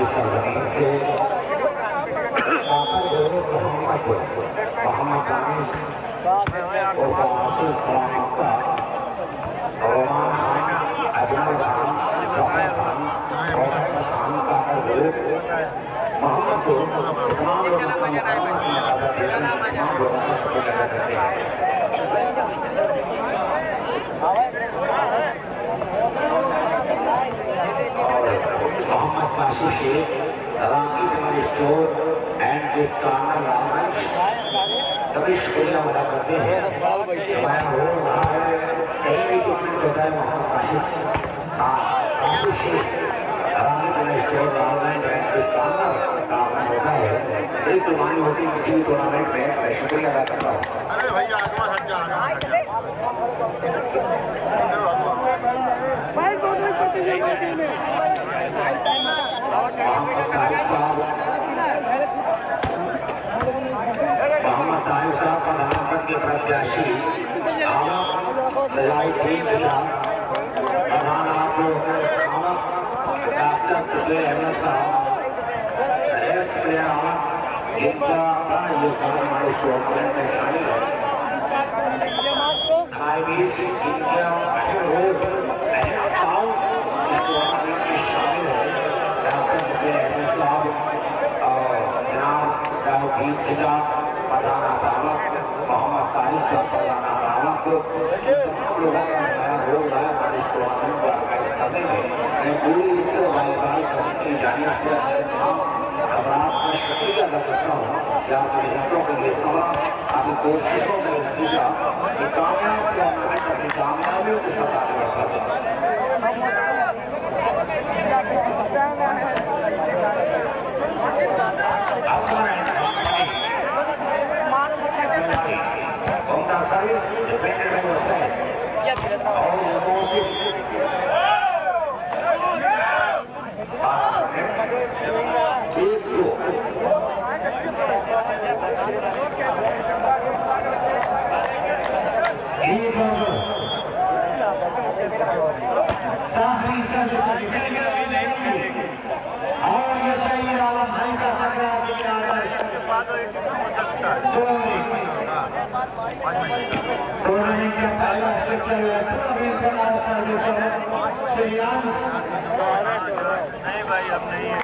की सरजमीन से मोहम्मद अनीस और आसिफ खान का रोमान खान, अजमल खान, जफर खान और खान का ग्रुप मोहम्मद को तमाम लोगों का मुकाम से मुकाबला देकर तमाम लोगों का शुक्र अदा करते हैं। और Mohammad Kashi Shaikh Ragi general store and gift corner Ramganj कभी शुक्रिया अदा करते हैं। मैं हो रहा है कहीं भी टूर्नामेंट होता है Mohammad Kashi Shaikh Ragi general store Ramganj and gift corner tournament होता है, बड़ी कुर्बानी होती है किसी भी टूर्नामेंट में। मैं शुक्रिया अदा करता हूँ। अरे भैया हट जा मोहम्मद ताहिर साहब प्रधानमंत्री के प्रत्याशी सलाउद्दीन साहब प्रधान आप डॉक्टर तुबेर अहमद साहब एक्स प्लेयर जिनका अपना योगदान हमारे इस टूर्नामेंट में शामिल है। हमारे बीच इनका अहम रोल अहम काम इस टूर्नामेंट में शामिल है। डॉक्टर तुबेर अहमद साहब और जनाब सलाउद्दीन चचा प्रधान अध्यापक, मोहम्मद तारिक साहब प्रधान अध्यापक, तमाम लोगों का नया रोल रहा है हमारे इस टूर्नामेंट को ऑर्गेनाइज करने में। मैं पूरी इस वालीबॉल कमेटी की जानिब से तमाम हज़रात का शुक्रिया अदा करता हूँ कि आपकी मेहनतों के लिए सवाब, आपकी कोशिशों का नतीजा ये कामयाब टूर्नामेंट अपनी कामयाबियों के साथ आगे बढ़ता है। Service defended by your side. All the most साहरी सर्विस और ये सही आलम भाई का सरकार की टूर्नामेंट का पहला स्ट्रक्चर है नहीं भाई अब नहीं है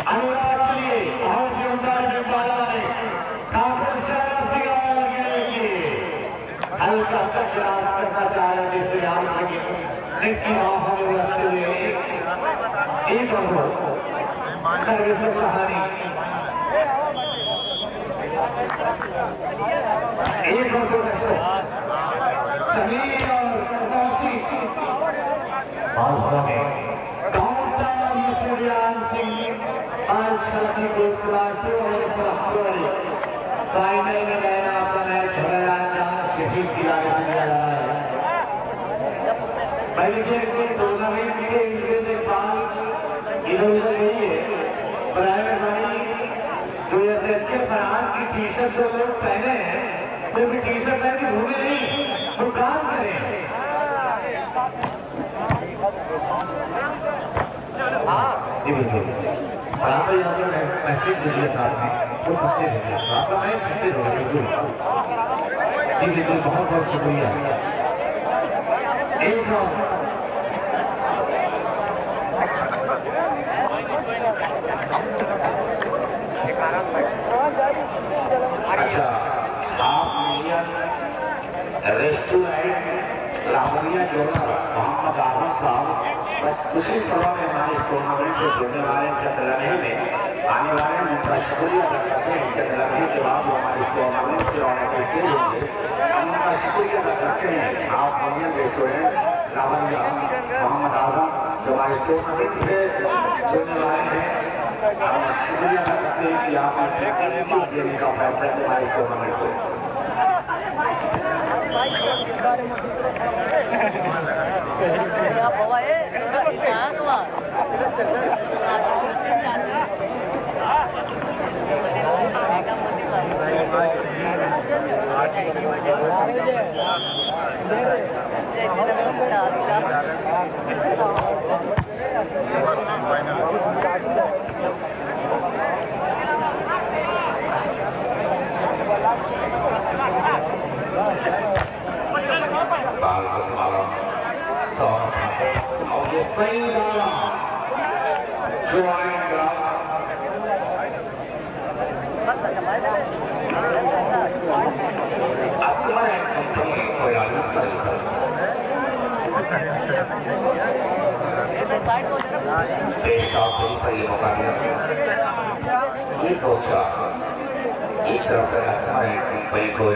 अनुराग के लिए बहुत जोरदार जयकारा है। काफिर शराब से हल्का सा खिलास करना चाह रहे थे श्रीराम सिंह लेकिन हमें रास्ते में एक और सर्विस सहानी एक और समीर और कौसी फाइनल में रहना आपका मैच हो गया शहीद की आगे दिया रहा है। पहले के टूर्नामेंट के इनके देखभाल इधर उधर नहीं है। प्राइवेट भाई जो एसएच के फरहान की टी शर्ट जो लोग पहने हैं सिर्फ टी शर्ट पहन के घूमे नहीं, वो काम करें। फरहान भाई आपने मैसेज दिया था आपने वो सबसे आपका मैच सबसे बिल्कुल जी बिल्कुल बहुत बहुत शुक्रिया। एक अच्छा आप रेस्टोरेंट लाहौरिया जोड़ा मोहम्मद आजम साहब बस उसी तरह में हमारे इस टूर्नामेंट से जुड़ने वाले चंद लम्हे में आने वाले उनका शुक्रिया अदा करते हैं। चंद लम्हे के बाद वो हमारे इस टूर्नामेंट के रौनक स्टेज होंगे, हम उनका शुक्रिया अदा करते हैं। आप इंडियन रेस्टोरेंट लाहौरिया मोहम्मद आजम जो हमारे इस टूर्नामेंट से जुड़ने वाले हैं, हम शुक्रिया अदा करते हैं कि आपने देने का फैसला किया हमारे इस टूर्नामेंट को। माल मसाला सौंफ और ये सही डाला जो आएगा असमर कंपनी कोई सर्विस देश का बेहतरीन मुकाबला ये कोचा एक तरफ है असमर कंपनी कोई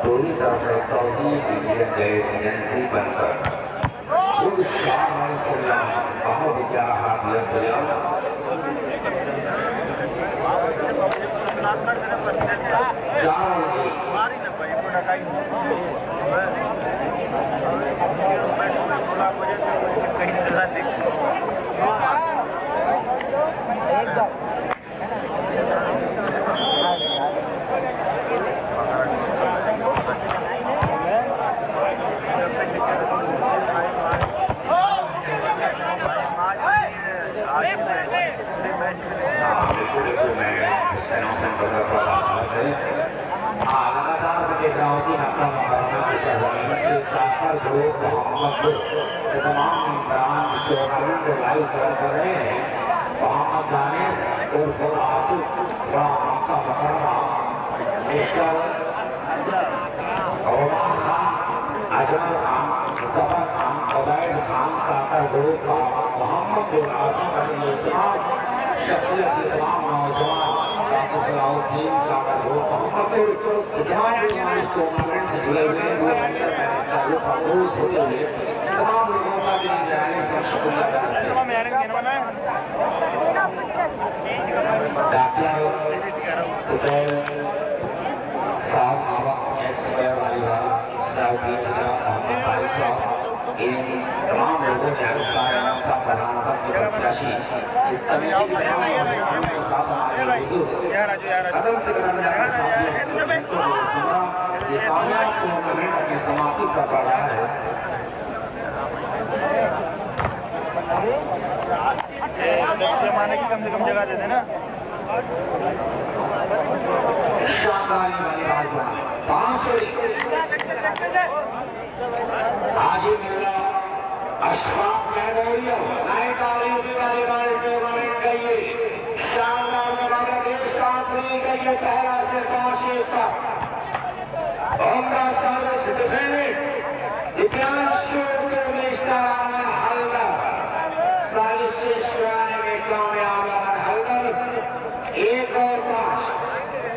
दूसरी तरफ है तौहीद इंडियन गैस एजेंसी बनकर खुद शाह सरियांस महाविद्यालय सरियांस लगातार मुझे गाँव की नाकाम करना की सरजमीन से काफर ग्रुप मोहम्मद तमाम इमरान इस टूर्नामेंट को लाइव कर रहे हैं। मोहम्मद दानिश उर्फ आसिफ राम का मुकर्रमा मिस्टर गौरान खान अजमल खान जफर खान उबैद खान काकर ग्रुप का मोहम्मद बिन आसिफ अली तमाम शख्सियत के तमाम नौजवान सलाउद्दीन काकर ग्रुप मोहम्मदपुर इतमाम इस टूर्नामेंट से जुड़े हुए हैं। तमाम लोगों का दिली गहराई से शुक्रिया करते हैं। डॉक्टर तुफैल साहब आवाम जैसे सलाउद्दीन मोहम्मद खालिद साहब इन तमाम लोगों ने साहब प्रधानमंत्री प्रत्याशी इस कमेटी के तमाम के साथ हमारे बुजुर्ग कदम से कदम जाकर साथियों ये कामयाब टूर्नामेंट अपनी समाप्ति कर पा रहा है। जमाने की कम से कम जगह देते ना शानदार वाली पांच हाजी मुल्ला अशफाक मेमोरियल नाइट आलियों वाली टूर्नामेंट का ये शानदार बांग्लादेश कांट्री का ये पहला से 5 तक उनका सर्विस डिफेंडेड दिव्यांशु तुर्मिश्ताराना हल्दर साजिश से छुड़ाने में कामयाब अमन हल्दर 1 और 5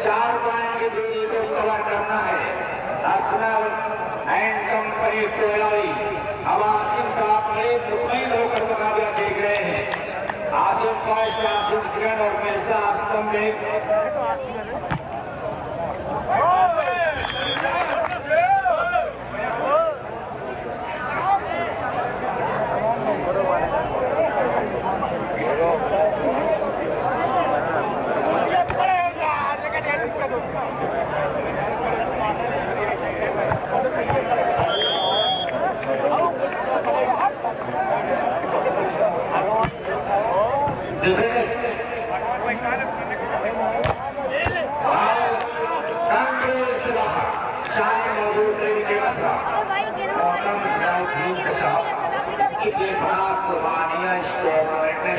4 पॉइंट की दूरी को कवर करना है। असनर एंड कंपनी कोयलाई अब आसिम साहब बड़े मुतमईन होकर मुकाबला देख रहे हैं। आसिम फर्स्ट आसिम सेकंड और मिर्जा आस्तम में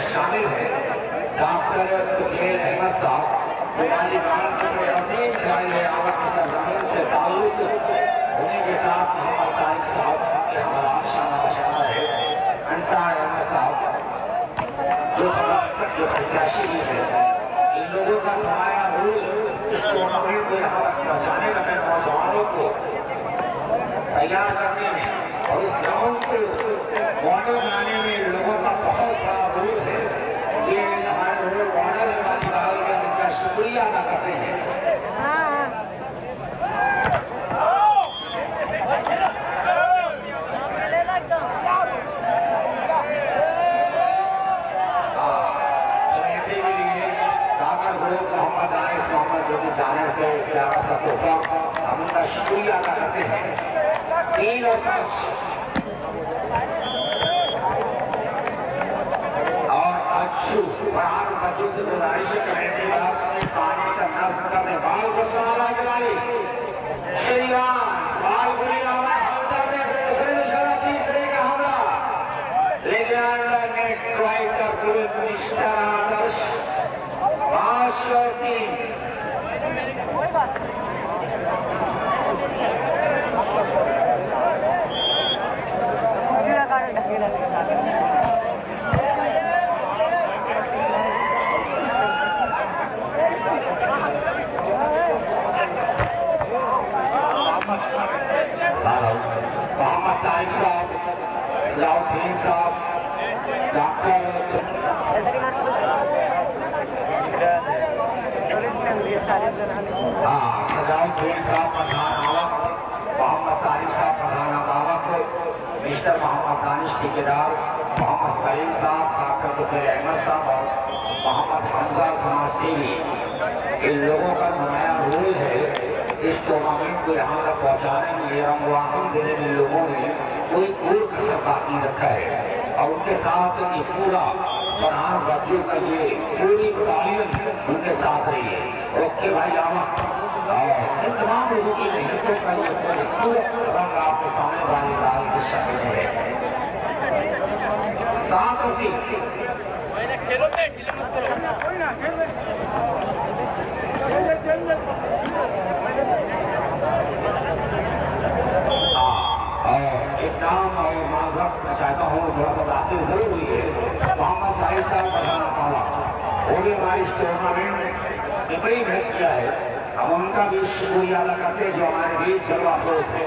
शामिल है। डॉक्टर तुफैल अहमद साहब जो भारत के अजीम खिलाड़ी आवत की सरजमीन से ताल्लुक होने के साथ मोहम्मद तारिक साहब के हमारा शाना बशाना है। अंसार अहमद साहब जो प्रत्याशी भी है, इन लोगों का नुमाया रूल इस टूर्नामेंट में यहाँ पहुँचाने में नौजवानों को तैयार करने में और इस ग्राउंड को मॉडल बनाने में लोगों का बहुत बड़ा रोल है। ये हमारे रोल मॉडल है वाली बात है, उनका शुक्रिया अदा करते हैं। मोहम्मद दानिश मोहम्मद के जाने से प्यारा सा तोहफा हम उनका शुक्रिया अदा करते हैं। 3 और 5 फरहान बच्चों से गुजारिश करेंगे पानी का नस्म करने बाल को सवाल दिलाई श्रीराम सवाल बोली और 3 मोहम्मद तारिक साहब, सलाउद्दीन साहब, डॉक्टर सलाउद्दीन साहब प्रधान आवक, मोहम्मद तारिक साहब प्रधान आवक, मिस्टर मोहम्मद दानिश ठेकेदार, मोहम्मद सलीम साहब, डॉक्टर तुफैल अहमद साहब और मोहम्मद हमजा समाज सेवी, इन लोगों का नुमाया रोल है इस टूर्नामेंट को यहाँ तक पहुँचाने में, ये रंगवाहन देने में लोगों ने कोई कसर बाकी रखा है और उनके साथ ये पूरा फरहान बच्चों का ये पूरी बटालियन उनके साथ रही है। ओके भाई आवा और इन तमाम लोगों की मेहनतों का ये खूबसूरत रंग आपके सामने वाली लाल की शक्ल में है। 7 और 3 नाम और माजरत चाहता हूँ, थोड़ा सा दाखिल जरूर हुई है। मोहम्मद साहिद साहब प्रधान पावा, वो भी हमारे इस टूर्नामेंट में बड़ी मेहनत किया है। हम उनका भी शुक्रिया अदा करते हैं जो हमारे बीच जलवा फरोज है।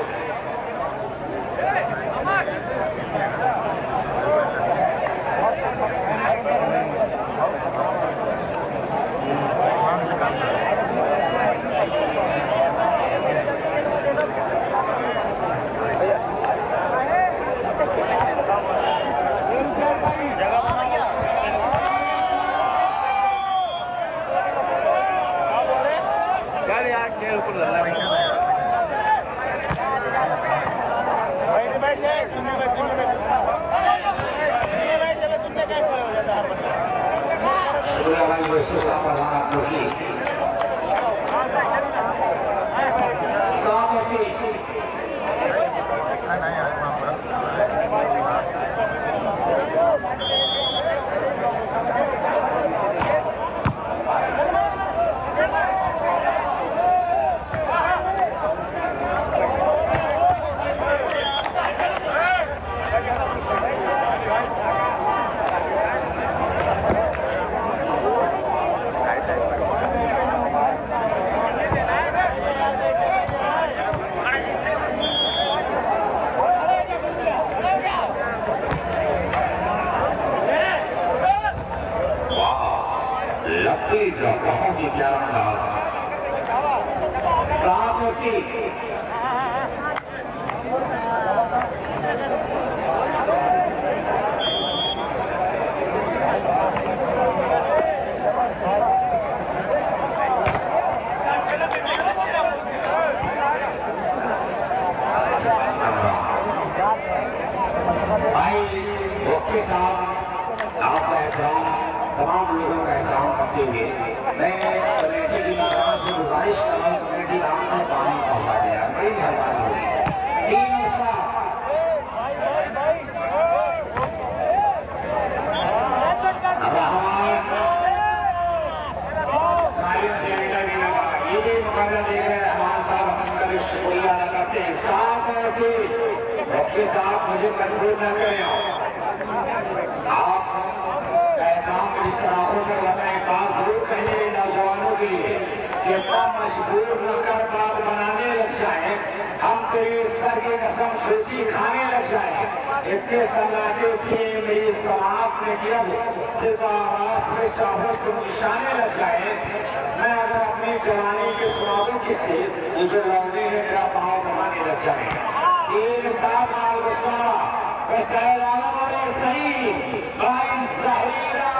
शुक्रिया भाई यूसुफ साहब प्रधान आपको की 7 और 3 बहुत ही प्यारा अंदाज 7 और 3 भाई ओके साहब, आपका एहतराम तमाम लोगों का एहसान करते हुए मैं कमेटी की निगरान से गुजारिश कर रहा हूँ, कमेटी डांस में पानी पहुंचा दिया, बड़ी मेहरबानी होगी। 3 से ये भी मुकाबला देख रहे हैं रहमान साहब, हम उनका भी शुक्रिया अदा करते हैं। 7 और 3 ओके साहब, मुझे मजबूर न करें, आप इस सराहों पर लगा एक बात जरूर कहने नौजवानों के लिए कि इतना मजबूर न कर बात बनाने लग जाए, हम तेरी सर की कसम छोटी खाने लग जाए, इतने सन्नाटे किए मेरी समाप्त में किया सिर्फ आवाज में चाहो तो निशाने लग जाए। मैं अगर अपनी जवानी के सुनादों किससे ये जो लौटे हैं मेरा पाँव दबाने लग जाए। 3 साल माल गुस्सा सही भाई जहरीला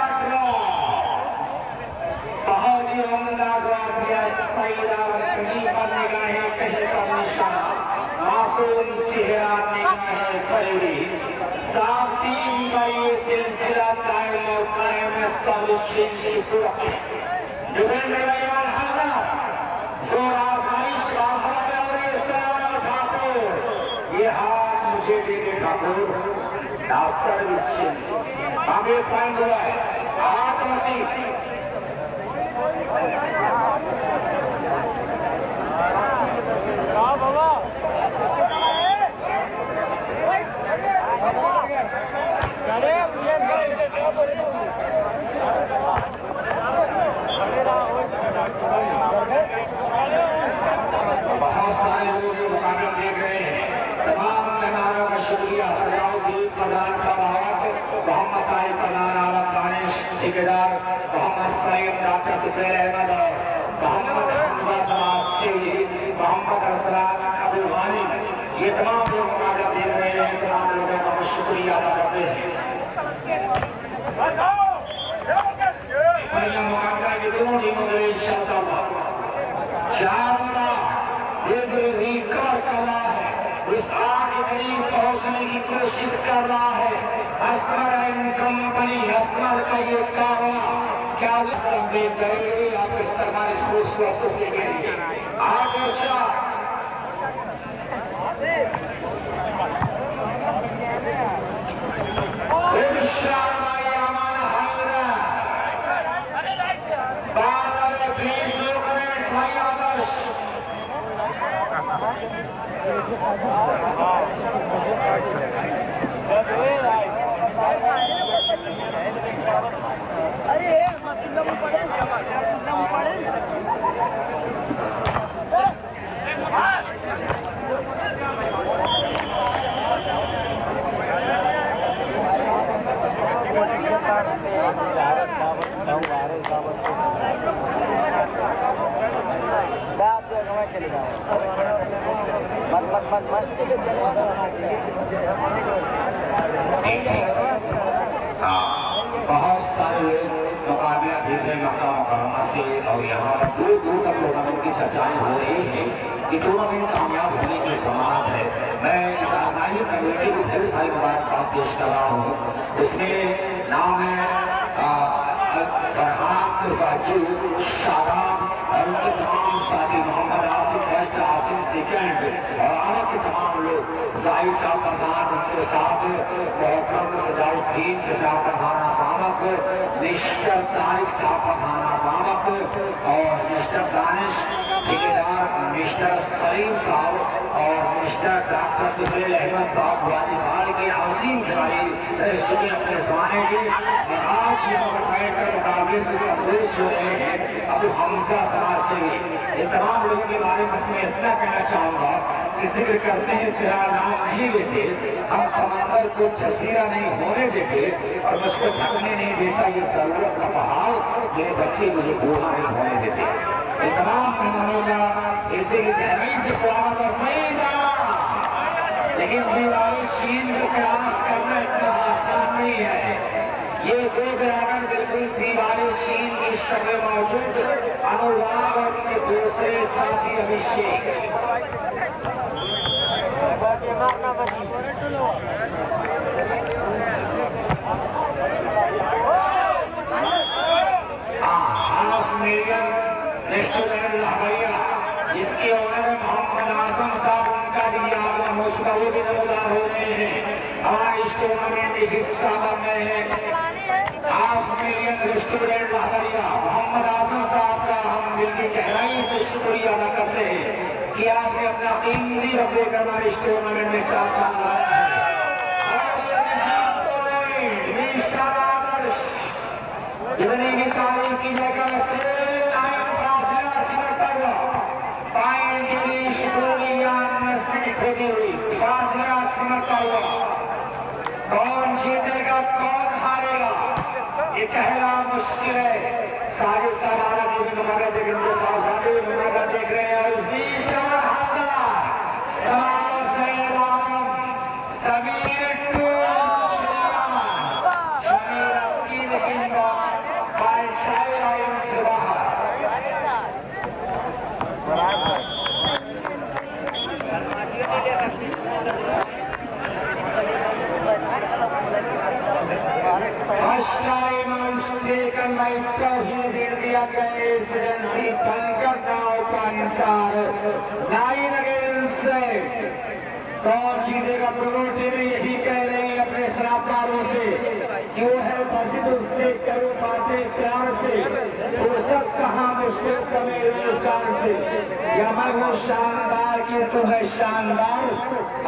बहुत ही उम्दा दुआ दिया सईदा, कहीं पर निगाहें कहीं पर निशाना, मासूम चेहरा निगाहें फरेबी, साफ 3 का ये सिलसिला कायम और कायम है सब चीज की सूरत में। डिफेंड रैयान हल्दार, जोर आजमाइश बाहर में और ये सलाम ठाकुर, ये हाथ मुझे दे दे ठाकुर, ना सर्विस चिन्ह, आगे पॉइंट हुआ है 8 और 3 बहुत सारे लोग ये मुकाबला देख रहे हैं। तमाम मेहमानों का शुक्रिया। सलाउद्दीन प्रधान साहब, मोहम्मद तारिक प्रधान, आलम दानिश ठेकेदार, मोहम्मद सईद, डॉक्टर तुफैल अहमद और मोहम्मद हमजा समाज से मोहम्मद अरसलान अबू गानी, ये तमाम लोग मुकाबला देख रहे हैं। तमाम लोगों का हम शुक्रिया अदा करते हैं। बढ़िया मुकाबला ये दोनों टीमों के बीच चलता हुआ रिकॉर्ड कर रहा है, इस आग के करीब पहुंचने की कोशिश कर रहा है। असमर एंड कंपनी, असमर का ये कारवा क्या आप इस तरह इस खूबसूरत तोहफे के लिए आठ और चार अरे मसुदम पड़े चले जाओ बहुत सारे लोग मुकाबला देख रहे मक्का मुकर्रमा से और यहाँ पर दूर दूर तक टूर्नामेंट की चर्चाएं हो रही है कि टूर्नामेंट कामयाब होने की समात है। मैं इस आगाही कमेटी को ढेर सारी मुबारकबाद पेश कर रहा हूँ। उसमें नाम है फरहान, राजू, शादाब और उनके तमाम साथी, मोहम्मद आसिफ फर्स्ट, आसिफ सेकंड और आला के तमाम लोग, जाहिद साहब प्रधान, उनके साथ मोहतरम सजाउद्दीन चचा प्रधान अबामक, मिस्टर तारिक साहब प्रधान अबामक और मिस्टर दानिश ठेकेदार, मिस्टर सलीम साहब और मिस्टर डॉक्टर तुफैल अहमद साहब वॉलीबॉल के आसीम खिलाड़ी रह चुके अपने जमाने के और आज यहाँ पर बैठकर मुकाबले में संतोष हो रहे हैं। अब हमजा समाज से ये तमाम लोगों के बारे में इसमें इतना कहना चाहूंगा कि जिक्र करते हैं तेरा नाम नहीं लेते, हम समंदर को जजीरा नहीं होने देते और मुझको थकने नहीं देता ये जरूरत का पहाड़, मेरे बच्चे मुझे बूढ़ा नहीं होने देते। ये तमाम मेहमानों का इतनी गहराई से स्वागत और सही जाना, लेकिन दीवारें चीन को क्रॉस करना इतना आसान नहीं है। ये दो ड्रैगन बिल्कुल दीवारें चीन की शक्ल मौजूद अनुराग और उनके दूसरे साथी अभिषेक। हाफ मिलियन रेस्टोरेंट लाहौरिया जिसके ओनर मोहम्मद आजम साहब, उनका भी आगमन हो चुका, वो भी नमूदार हो रहे हैं, हमारे इस टूर्नामेंट में हिस्सा बन रहे हैं। Half million restaurant Lahoriya Mohammad Azam sahab का हम दिल की गहराई से शुक्रिया अदा करते हैं कि आपने अपना कीमती वक्त देकर हमारे इस टूर्नामेंट में चार चांद लगाया है। जितनी भी तारीफ की जगह से लाइन फासला सिमट हुआ, पॉइंट के लिए शुक्रिया नजदीक होती हुई फासला सिमटता हुआ, कौन जीतेगा कौन हारेगा ये कहना मुश्किल है। साजिद साहब की भी मुकाबला देख रहे हैं, साहब भी मुकाबला देख रहे हैं और इस बीच taken by Tawheed India against Agency Pankaj Rao Pansar. 9 against 7. कौन जीतेगा? दोनों टीमें यही कह रही हैं अपने सलाहकारों से कि वो है प्रसिद्ध उससे करो बातें प्यार से, फुर्सत कहाँ पुरस्कार से या मैं वो शानदार कि तू है शानदार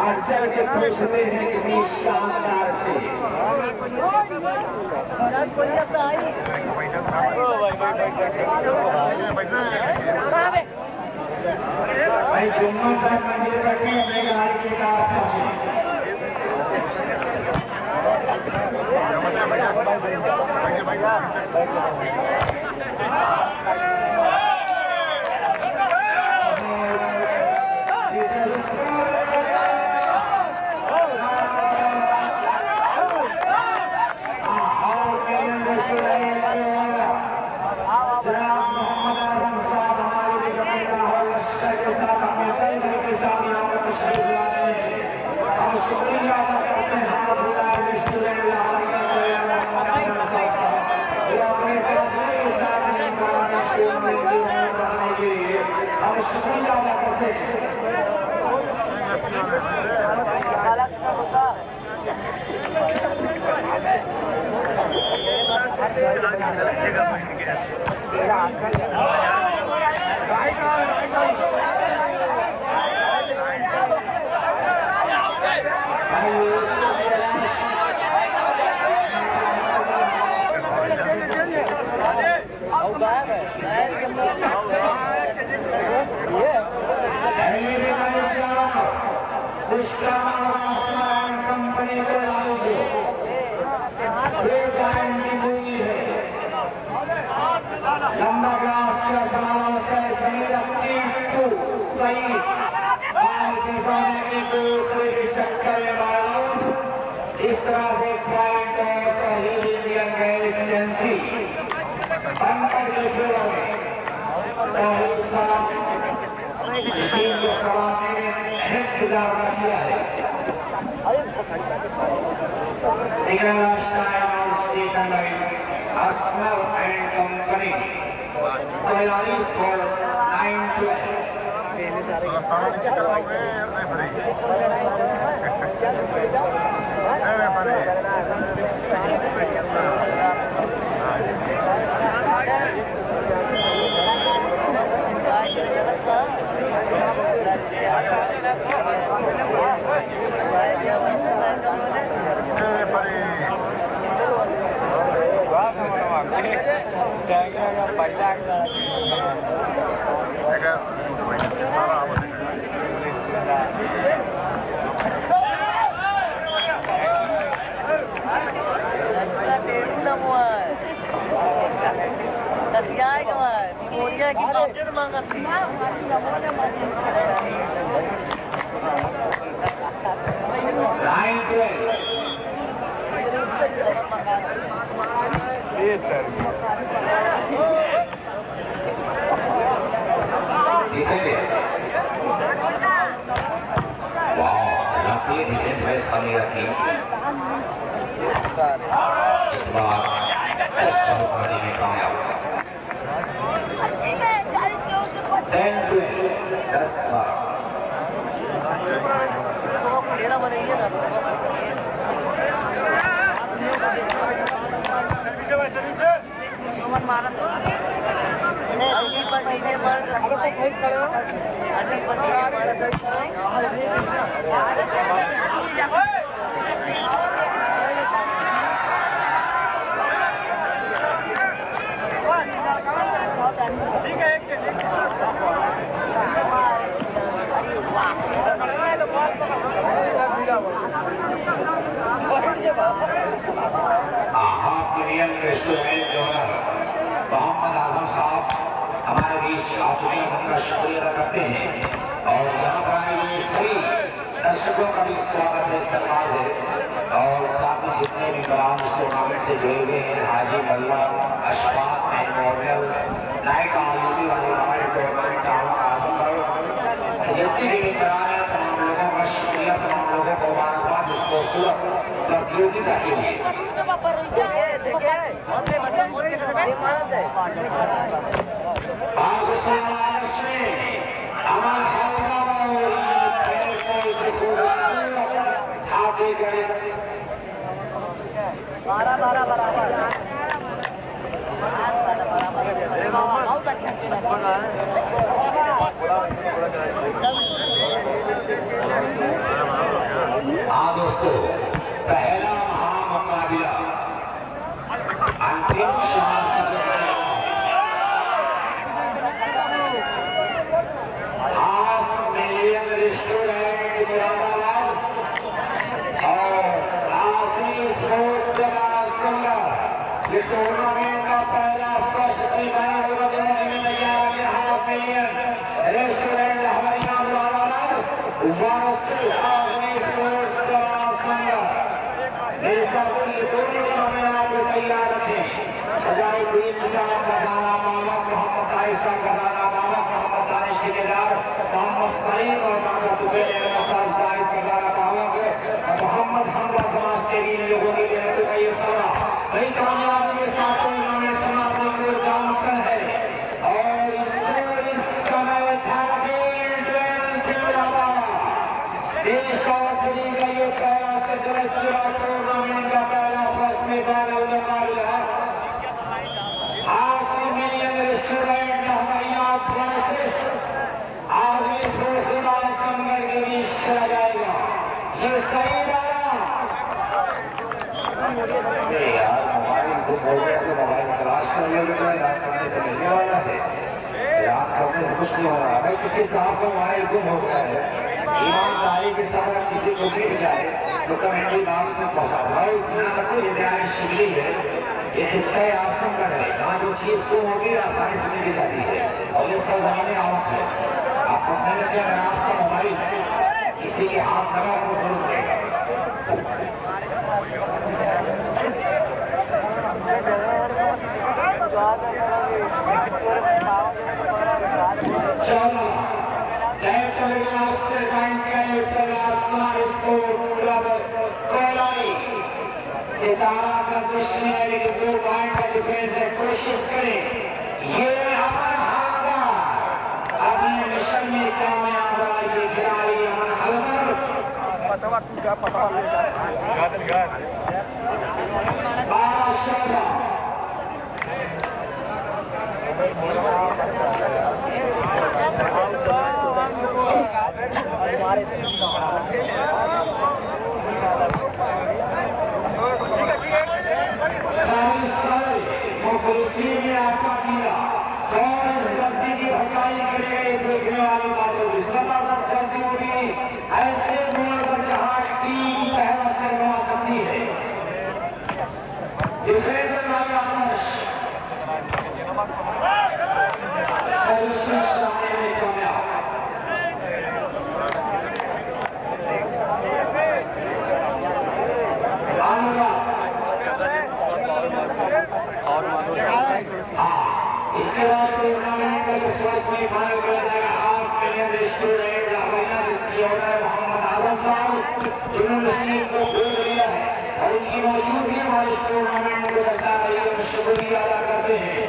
और चल के पूछते हैं किसी शानदार से। भाई जुम्मन साहब मंदिर बैठे अपने गाड़ी के पास पहुंचे। शुक्रिया अदा करते हैं हाथ मिलाए रेस्टोरेंट जो अपने काफिले के साथ रेस्टोरेंट बढ़ाने के लिए हम शुक्रिया अदा करते हैं। कंपनी को गारंटी हुई है लंबा ग्लास का समावेश है सही रखी सही सोने की दूसरे के चक्कर में मालूम इस तरह से पॉइंट है पहली इंडियन गैस एजेंसी पंकज के खेलों में पहली साल टीम को सवारने में अहम किरदार अदा किया है। सिग्नल टाइम स्टेशन में असर एंड कंपनी 45 स्कोर 9-12। समीर की इस बार चौपाटी में कामयाब 10 बार रेस्टोरेंट ओनर मोहम्मद आजम साहब हमारे बीच आ चुके हैं, उनका शुक्रिया अदा करते हैं और यहाँ पर आए हुए सभी दर्शकों का भी स्वागत है, इस्तेमाल है और साथ में जितने भी ग्राम इस टूर्नामेंट से जुड़े हुए हैं हाजी मल्ला अशफाक मेमोरियल नाइट आलूदी वाले हमारे टूर्नामेंट आजमगढ़ जितने भी कराने तमाम लोगों का शुक्रिया, तमाम लोगों को मुबारकबाद इस खूबसूरत प्रतियोगिता के लिए। बारह बहुत अच्छा खेला। हाँ दोस्तों, पहला महामुकाबला अंतिम शाम $500,000 रेस्टोरेंट मुरादाबाद और आसमी स्पोर्ट्स संघ ये टूर्नामेंट का पहला फर्स्ट सेमीफाइनल होगा जिन्होंने में $500,000 रेस्टोरेंट हमारिया मुरादाबाद वर्सेस आसमी स्पोर्ट्स संघ। मेरे साथ ये दोनों टूर्नामेंट आपको तैयार रखें। सजाउद्दीन साहब गदाना मामक, मोहम्मद ताहिर साहब गदाना मामक, मोहम्मद दानिश ठेकेदार, मोहम्मद सईद और डॉक्टर दुबे साहब साहिब गदाना मामक, मोहम्मद हमजा समाज सेवी इन लोगों के लिए तो ये सभा नई कामयाबी के साथ टूर्नामेंट समाप्ति को कामसन है और इसको इस समय देश का ये पहला टूर्नामेंट का पहला फर्स्ट सेमीफाइनल मुकाबला $500,000 रेस्टोरेंट हमारिया वर्सेस आजमी स्पोर्ट्स संघ के बीच खेला जाएगा। ये सही रहा यार, मोबाइल गुम हो गया तो मोबाइल तलाश कर ले, याद करने से मिलने वाला है, याद करने से कुछ नहीं हो रहा है। किसी साहब का मोबाइल गुम हो गया है, ईमानदारी के साथ किसी को मिल जाए तो कमेटी बॉक्स में पहुंचा दो। इतना मतलब ये ध्यान शिगली है, ये कितना आसन का है, जहाँ जो चीज गुम होगी आसानी से मिल जाती है और ये सरजमीन आवक है। आप पढ़ने लगे अगर आपका मोबाइल किसी के हाथ लगा तो जरूर देगा। चलो सितारा का दुश्मन है लेकिन 2 पॉइंट का डिफेंस है, कोशिश करें। ये अमन हलदर अपने मिशन में कामयाब रहा, ये खिलाड़ी अमन हलदर 12-14 मुफलिसी ने आपका किया और इस गलती की भरपाई करेगा ये देखने वाली बात होगी। जबरदस्त गलती होगी ऐसे मोड़ पर जहां टीम पहला से गवा सकती है। डिफेंडर वाला आदर्श सर्वश्रेष्ठ आने में कामयाब। इसके बाद टूर्नामेंट का जो फर्स्ट सेमीफाइनल खेला जाएगा $500,000 रेस्टोरेंट हमारा, जिसकी ऑनर मोहम्मद आजम साहब जिन्होंने इस टीम को गोद लिया है और उनकी मौजूदगी हमारे इस टूर्नामेंट को दर्शा रही है, हम शुक्रिया अदा करते हैं।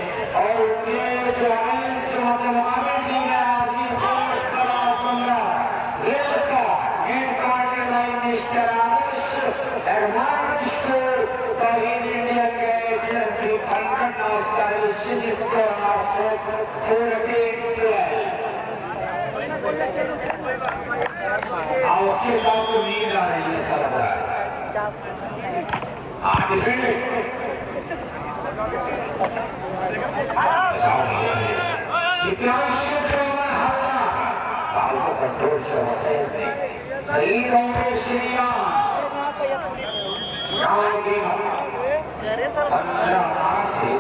और उनके जो अलायंस जो मुकाबले टीम है आजमी स्पोर्ट्स संघ मिस्टर आदर्श एडवांस्ड तौहीद इंडिया के एक्सीलेंसी फंड और सर्विस जिसको आपके साथ तो नींद आ रही है सरदार कंट्रोल किया हुसैन ने सही होंगे श्रीयास 15 से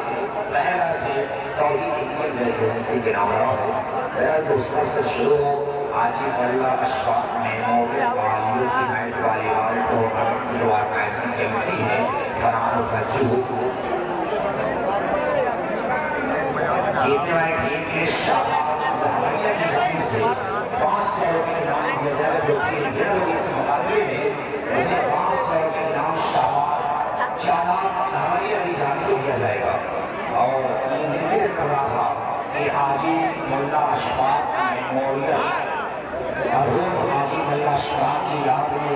पहला से तौहीद रेजिडेंसी के नाम रहा है। मेरा दूसरा से शुरू हो आजी मल्ला अशफाक मेमोरियल वालियों की नाइट वॉलीबॉल टूर्नामेंट जो ऑर्गेनाइजिंग कमेटी है फरहान फज्जू जीतने वाली टीम के हमारिया की जानिब से 500 के इनाम दिया जाएगा, जो कि इस मुकाबले में उसे 500 के इनाम शादाब हमारिया की जानिब से दिया जाएगा। और ये जिक्र कर रहा था कि हाजी मल्ला अशफाक मेमोरियल मरहूम हाजी मल्ला अशफाक की याद में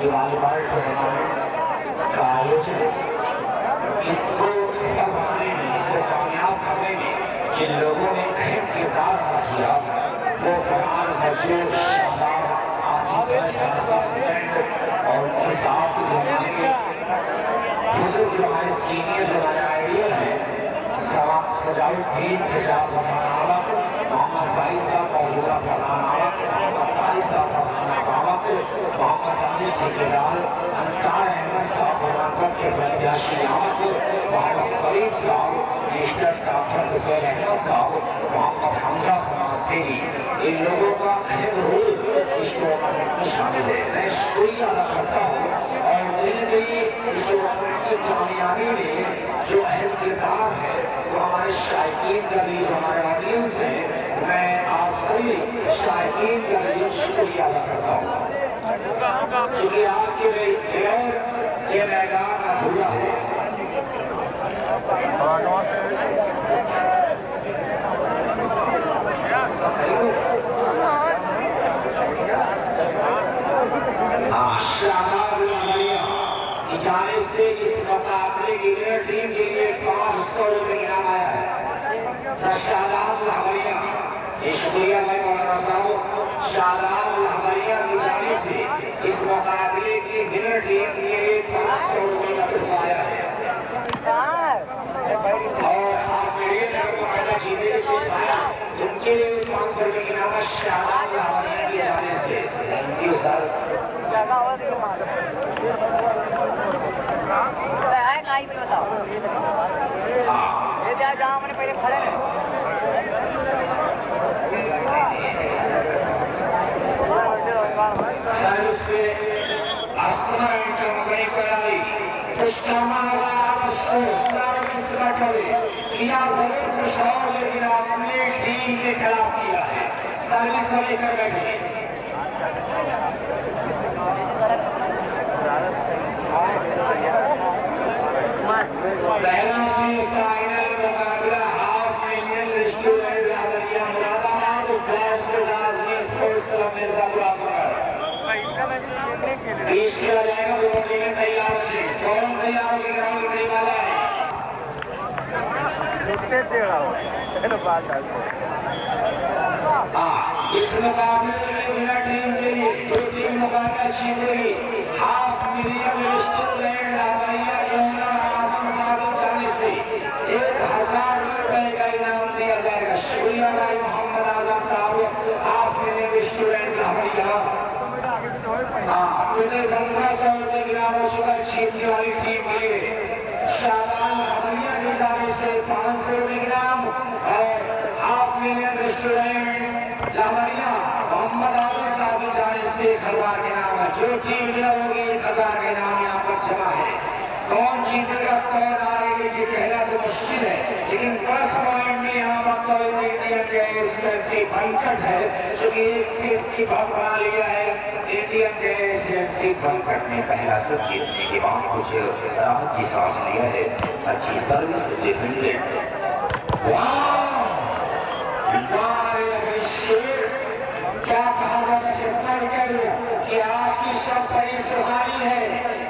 जो वॉलीबॉल टूर्नामेंट का आयोजन इसको सफल बनाने में, इसको कामयाब करने में जिन लोगों ने अहम किरदार अदा किया वो फरहान मजूर, शाबाब, आसिफ और उनके साथ जो हमारे बुजुर्ग, जो हमारे सीनियर, जो हमारे आइडियल है, सजाउद्दीन सजाद फरहान, मोहम्मद साहिद साहब मौजूदा फरहान, मोहम्मद तारिक साहब फरहान, मोहम्मद अनिश ठेकेदार, अंसार अहमद साहब फरहान के प्रत्याशी नामक, मोहम्मद सलीम साहब, मिस्टर डॉक्टर तुफैल अहमद साहब, मोहम्मद हमजा समाज सेवी, इन लोगों का अहम रोल इस टूर्नामेंट में शामिल है। मैं शुक्रिया अदा करता हूँ और मिल गई इस टूर्नामेंट की कामयाबी में जो अहम किरदार है वो हमारे शायकीन का भी, जो हमारे ऑडियंस है, मैं आप सभी शायकीन का भी शुक्रिया अदा करता हूँ क्योंकि आपके बगैर ये मैदान अधूरा है। जाने से इस मुकाबले की टीम के लिए 500 रुपये इनाम आया है। शादाब लहवरिया, शुक्रिया भाई मौलाना साहब, शादाब लहवरिया की जाने से इस मुकाबले की विनर टीम के लिए 500 रुपये का तोहफा आया है। और आप मेरे मुकाबला जीतने से उनके लिए 500 रुपये की इनाम शादाब लहवरिया की जाने से। Thank you sir. जहाँ मैंने पहले खड़े हैं सर्विस पे असर कंपनी कराई सर्विस किया जरूर कुछ और, लेकिन अपनी टीम के खिलाफ किया है। सर्विस लेकर बैठे पहला सेमीफाइनल मुकाबला half million restaurant Rawaliya Moradabad sports club Mirzapur Azamgarh 20 किया जाएगा। वो बंदी में तैयार रखे, फौरन तैयार होकर ग्राउंड के करीब आ जाए। इस मुकाबले में विनर टीम के लिए जो टीम मुकाबला जीतेगी हाफ मिलियन रेस्टोरेंट रावलिया के ओनर आजम साहब की जाने से 1000 रुपए का इनाम दिया जाएगा। शुक्रिया भाई मोहम्मद आजम साहब, हाफ मिलियन रेस्टोरेंट रावलिया। तुम्हें 1500 रुपए का इनाम हो चुका जीतने वाली टीम के लिए। शादाब लहवरिया की जाने से 500 रुपए का इनाम और half million restaurant लहवरिया Mohammad Azam साहब की जाने से 1000 के नाम है। जो टीम विनर होगी 1000 के नाम यहाँ पर जमा है। कौन जीतेगा कौन हारेगा ये कहना तो मुश्किल है, लेकिन प्लस पॉइंट में यहाँ पर तो इंडियन गैस एजेंसी बनकट है, क्योंकि एक सीट की भाग बना लिया है। इंडियन गैस एजेंसी बनकट में पहला सब जीतने के बाद कुछ राहत की सांस लिया है। अच्छी सर्विस डिफेंडेड। क्या कहा जाए इसे पढ़कर कि आज की शब्द बड़ी सुहानी है।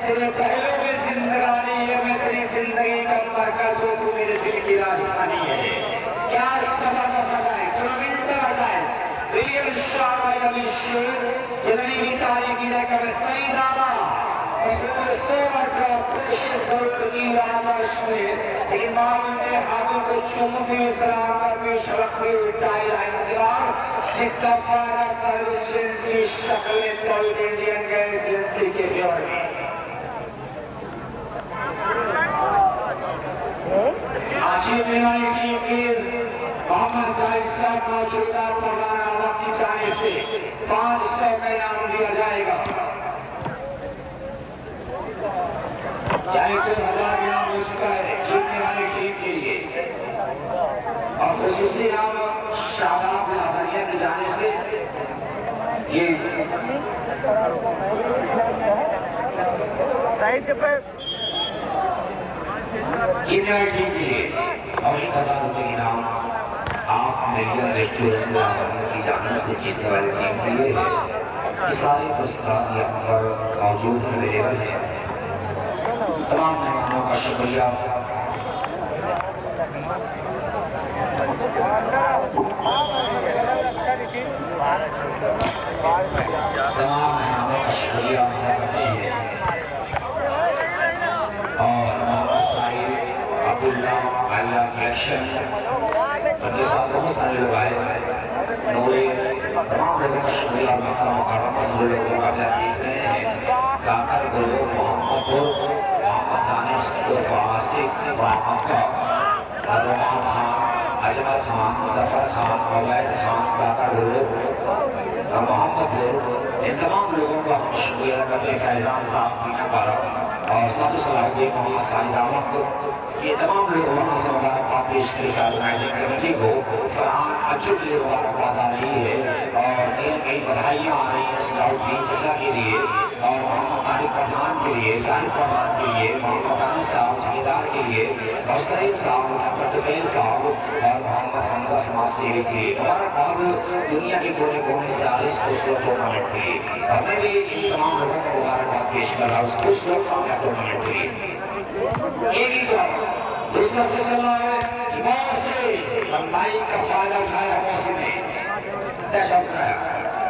तेरे पहलों में जिंदगानी है, मैं तेरी जिंदगी का मरकज हूँ, तू मेरे दिल की राजधानी है। क्या सबक सजाए टूर्नामेंट हटाए रियल शाह अली शेर जितनी भी तारीफ की जाए कभी सही दावा लेकिन मालूम है हाथों को चूमती हुई सलाम करती हुई शरकती हुई टाई लाइन से बाहर, जिसका फायदा सर्विस की शक्ल में तौहीद इंडियन गैस एजेंसी के फेवर में। जीतने वाली टीम प्लीज मोहम्मद साहिद साहब मौजूदा प्रधान आवाज की जाने से 500 का इनाम दिया जाएगा, यानी 2000 इनाम हो चुका है जीतने वाली टीम के लिए। और खुसूसी इनाम शादाब लहवरिया की जाने से ये जीतने वाली टीम के लिए और 1000 रुपए इनाम हाफ मिलियन रेस्टोरेंट लहवरिया की जाने से जीतने वाली टीम के लिए है। सारे पुरस्कार यहाँ पर मौजूद अवेलेबल है। तमाम मेहमानों का शुक्रिया। तमाम मेहमानों का शुक्रिया अदा करते हैं और मोहम्मद साहिब अब्दुल्ला आलिया कलेक्शन उनके साथ बहुत सारे लोग आए नूरे तमाम लोगों का शुक्रिया मक्का मुकर्रमा से लोग मुकाबला देख रहे हैं काकर गुरु मोहम्मद दानिश आसिफ मोहम्मद रोमान खान अजमल खान जफर खान अवैध खान काकर गुरु और मोहम्मद इन तमाम लोगों का हम शुक्रिया करते हैं फैजान साहब मीना पारा और साधु सलाहुद्दीन मोहम्मद साहिदामा को ये तमाम लोग वहाँ से मुबारकबाद पेश की ऑर्गेनाइजिंग कमेटी को फरहान अच्छों के लिए मुबारकबाद आ रही है और नई नई बधाइयाँ आ रही हैं सलाहुद्दीन चचा के लिए और मोहम्मद तारिक पठान के लिए साहिद पठान के लिए मोहम्मद अनिस साहब ठेकेदार के लिए और सईद साहब डॉक्टर तुफैल साहब और मोहम्मद हमजा समाज सेवी के लिए मुबारकबाद दुनिया के कोने कोने से आ रही इस खूबसूरत टूर्नामेंट के लिए और मैं भी इन तमाम लोगों को मुबारकबाद पेश कर रहा हूँ उस खूबसूरत कामयाब टूर्नामेंट के लिए एक ही बार दूसरा से चल रहा है बहुत से लंबाई का फायदा उठाया मौसम ने दशा उठाया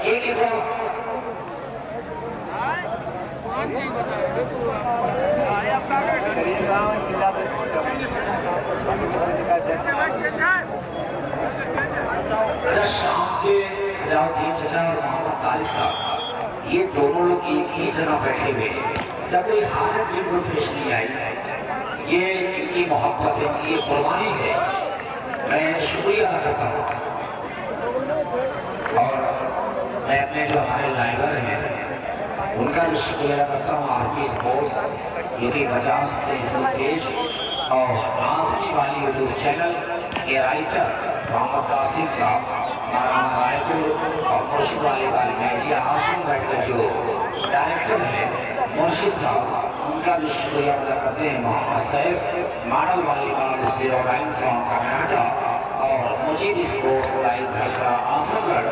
एक ही बार शाम से सलाहुद्दीन चचा और मोहम्मद तारिक साहब ये दोनों लोग एक ही जगह बैठे हुए जब कोई हाजत बिल्कुल पेश नहीं आई ये इनकी मोहब्बत है ये कुर्बानी है मैं शुक्रिया अदा करता हूँ और मैं अपने जो हमारे लाइवर हैं उनका भी शुक्रिया अदा करता हूँ आरपी स्पोर्ट्स यूटी 50 तेज और आसनी वाली यूट्यूब चैनल के राइटर मोहम्मद कासिम साहब नारायण रायपुर और मुर्शिद वाले मीडिया आसिमगढ़ के जो डायरेक्टर हैं मुर्शिद साहब उनका भी शुक्रिया अदा करते हैं Mohammad Saif model volleyball 09 from Karnataka और मुजीब स्पोर्ट्स लाइव घरसा आजमगढ़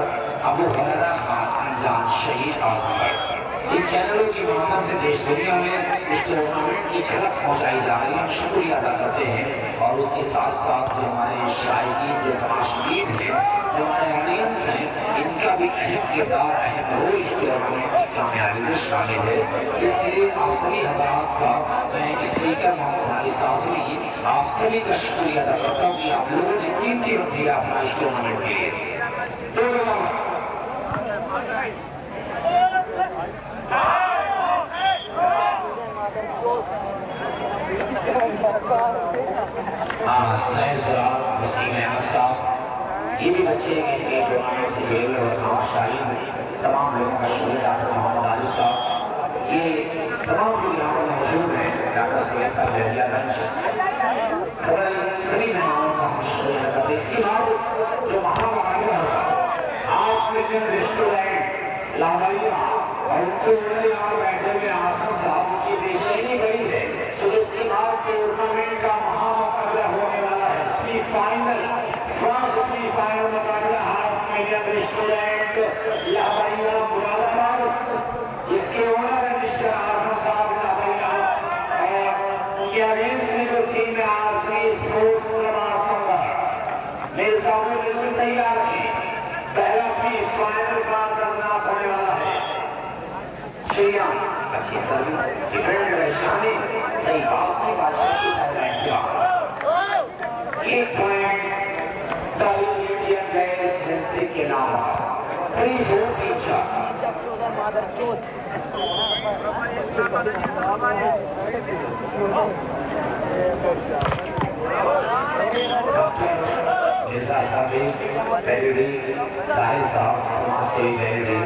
अबू हररा खान अनजान शहीद आजमगढ़ इन चैनलों के माध्यम से देश दुनिया में इस टूर्नामेंट की झलक पहुंचाई जा रही है हम शुक्रिया अदा करते हैं और उसके साथ साथ जो हमारे शायकीन जो तमाशबीन हैं जो हमारे ऑडियंस हैं इनका भी अहम किरदार अहम रोल इस टूर्नामेंट की कामयाबी में शामिल है इसलिए आप सभी हजरात का मैं स्पीकर मोहम्मद अली सासरी आप सभी का शुक्रिया अदा करता हूँ कि आप लोगों ने कीमती वक्त दिया अपना इस टूर्नामेंट के लिए वसीम अहमद साहब ये भी बच्चे इनके टूर्नामेंट से जुड़े हुए शाहीन तमाम लोगों का शुक्रिया डॉक्टर मोहम्मद आलिफ साहब ये तमाम लोग यहाँ पर मौजूद हैं डॉक्टर सैयद साहब लहरियागंज सभी मेहमानों का हम शुक्रिया अदा करते हैं इसके बाद जो महामुकाबला होगा आप मिलियन रेस्टोरेंट लाहौरिया और उनके ओनर यहाँ बैठे हुए आसम साहब की बेचैनी बड़ी है तो इसके बाद टूर्नामेंट का महामुकाबला होने वाला है सेमीफाइनल फर्स्ट सेमीफाइनल मुकाबला half million restaurant Lahoria Moradabad जिसके ओनर है मिस्टर आसम साहब लाहौरिया और उनके अगेंस्ट में जो टीम है आसमी स्पोर्ट्स आसमगढ़ मेरे सामने बिल्कुल तैयार है पहला सेमीफाइनल का दर्दनाक होने वाला है श्रेयांश अच्छी सर्विस डिफेंड शानी सही पास की बादशाह की टाइमलाइन से एक पॉइंट इंडियन गैस एजेंसी के नाम 3-4-3-4 मिर्जा साहब बैरिडी ताहिर साहब समाज सेवी बैरिडी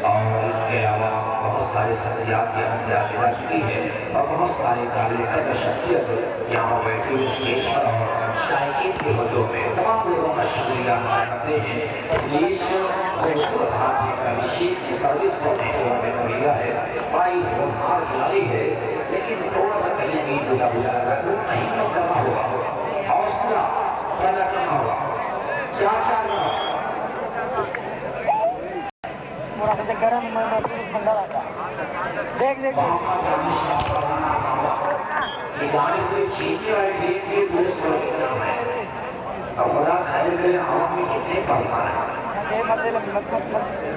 और इसके अलावा बहुत सारी शख्सियात यहाँ से आगे जा चुकी है और बहुत सारे काबिल कदर शख्सियत यहाँ बैठी हुई स्टेज पर और शायकीन के हजूम में तमाम लोगों का शुक्रिया अदा करते हैं इसलिए खूबसूरत हाथ की सर्विस को लिया है बड़ी होनहार खिलाड़ी है लेकिन थोड़ा सा कहीं नहीं बुझा लग रहा है थोड़ा सा हिम्मत करना होगा हौसला पैदा करना होगा चार गरम ठंडा रहता देख जाने से जीतने वाली टीम के 200 नाम है अब खुदा खाली के आवाम में कितने परेशान हैं। ये मतलब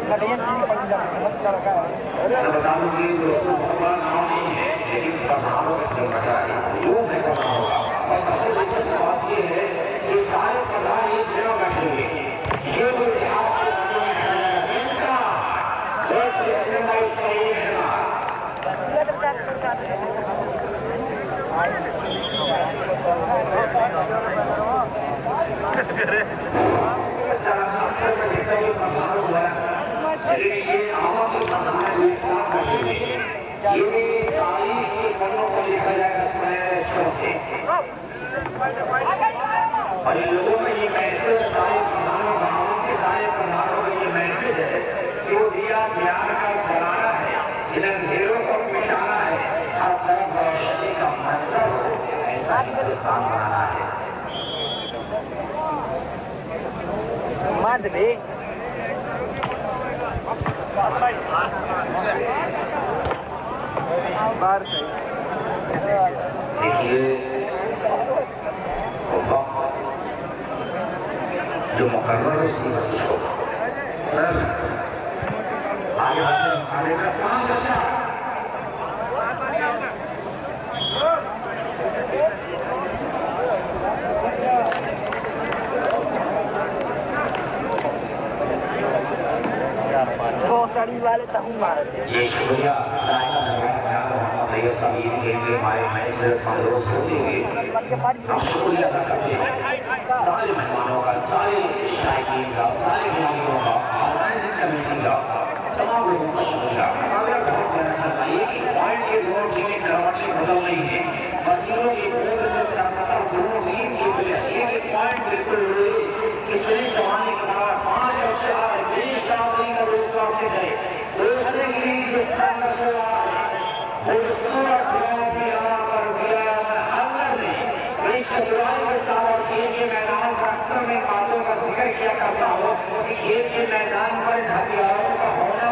कटियन चीज पड़ जाती है, मत लड़का है। मैं बता दूं कि दोस्तों बहुत बड़ा नाम नहीं है, लेकिन प्रधानों का जब बचा है जो है प्रधानों का। और सबसे दिलचस्प बात ये है कि सारे प्रधान एक जगह बैठे हुए, ये वो इतिहास के पन्नों में लिखा जाएगा इनका और किसने ना इसका ये है ना। अच्छा अक्सर मैं देखता हूँ प्रधान हुआ, लेकिन ये आवाम के प्रधान जो एक साथ बैठे हुए, ये भी तारीख के पन्नों पर लिखा जाएगा स्मरण से। और इन लोगों में ये मैसेज सारे प्रधानों का, आवाम के सारे प्रधानों का ये मैसेज है कि वो दिया ज्ञान का जलाना है, इन अंधेरों को मिटाना है, हर तरफ रोशनी का मंजर हो, ऐसा हिंदुस्तान बनाना है। माधवी देखिए जो मुकर्रर है उसी पर कुछ होगा। आगे बढ़ते मुकाबले में 5 अच्छा साड़ी वाले तहु मारे ये शुक्रिया साहिबा मोहम्मद तैयब समीर के लिए हमारे मैसेज हम लोग सोते हुए हम शुक्रिया अदा करते हैं सारे मेहमानों का, सारे शायकीन का, सारे खिलाड़ियों का, ऑर्गेनाइजिंग कमेटी का, तमाम लोगों का शुक्रिया। मुकाबला बहुत प्यारा चल रहा है। एक ही पॉइंट के दोनों टीमें करवटें बदल रही हैं, मसीहों की बूंद से और दोनों टीम की एक एक पॉइंट बिल्कुल इतनी जवानी का 5 और 4 20 डाउनी का दूसरा से है दूसरे की लीग संघर्ष हो रहा है। खूबसूरत खिलाड़ी की आना कर दिया हल्लर ने बड़ी चतुराई के साथ और खेल के मैदान पर अक्सर में बातों का जिक्र किया करता हूँ कि खेल के मैदान पर हथियारों का होना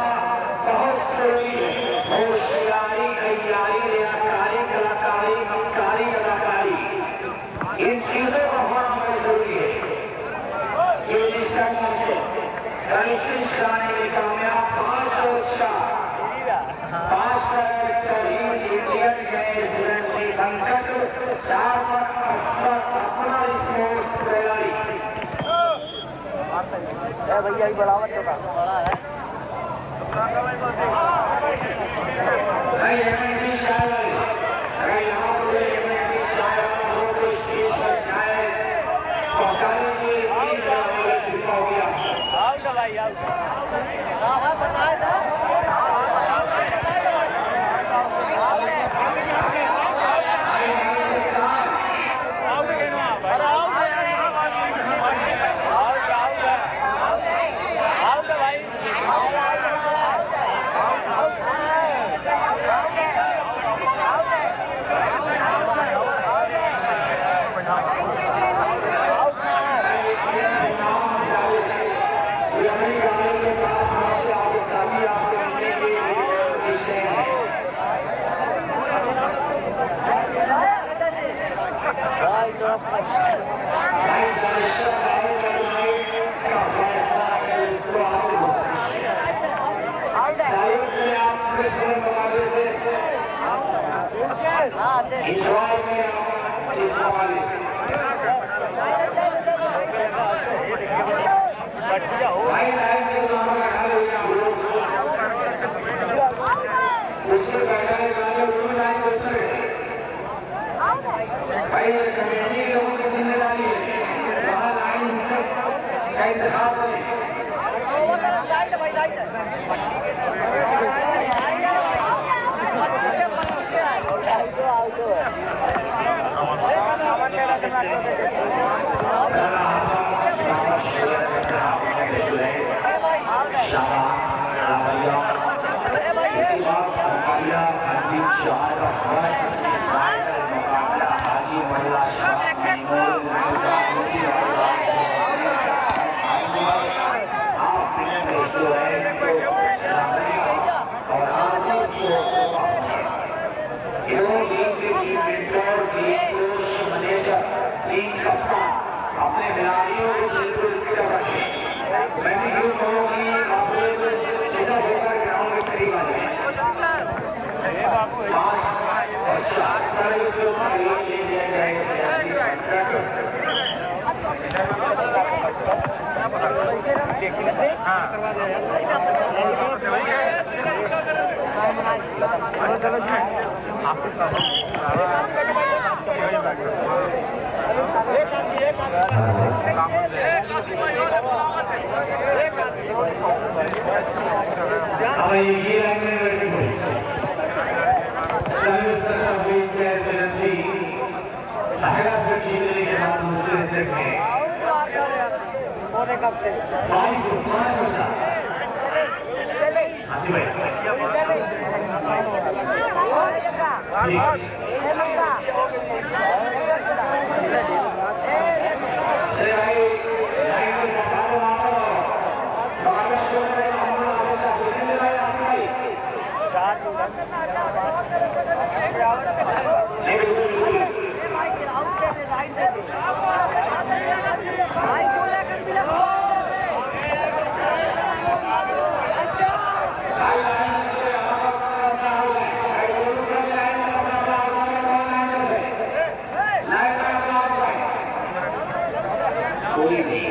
बहुत जरूरी है। होशियारी, तैयारी, रियाकारी, कलाकारी, मक्कारी, अदाकारी, इन चीजों का होना बहुत जरूरी है। ये निष्ठा से सनिश्चित कराने के कामयाब 5 और 4 5 पर इंडियन गैस एजेंसी बंकट, 4 पर असमर स्पोर्ट्स तैयारी। भैया बढ़ावत तो का भाई एमएनडी शायर अगर यहाँ पर एमएनडी शायर हो तो स्टेज पर शायद पहुंचाने के 3 किलोमीटर कृपा हो गया। इंजॉय किया इस हवाले से भाई लाइन के सामने खड़े हो जाओ उससे बैठा है गाने वो लाइन को उतर गए भाई कमेटी के लोगों की जिम्मेदारी है वहाँ लाइन का इंतखाब करें। इसी बात मुकाबला अंतिम 4 का फर्स्ट सेमीफाइनल मुकाबला हाजी मल्ला शाह आप रेस्टोरेंट और आजीज टीम के team mentor, team coach, manager, team कप्तान अपने खिलाड़ियों को बिल्कुल कम रखें। मैं भी यूँ कहूँ कि आप लोग इधर होकर ग्राउंड में करीब आ जाए। 5 और 4 सर्विस पर ले लिया गया है सियासी बैठक। अब ये लाइन में बैठी हुई सर्विस शब्द प्रेसिडेंसी पहला से जीतने के बाद दूसरे से में 5 हाजी भाई कोई भी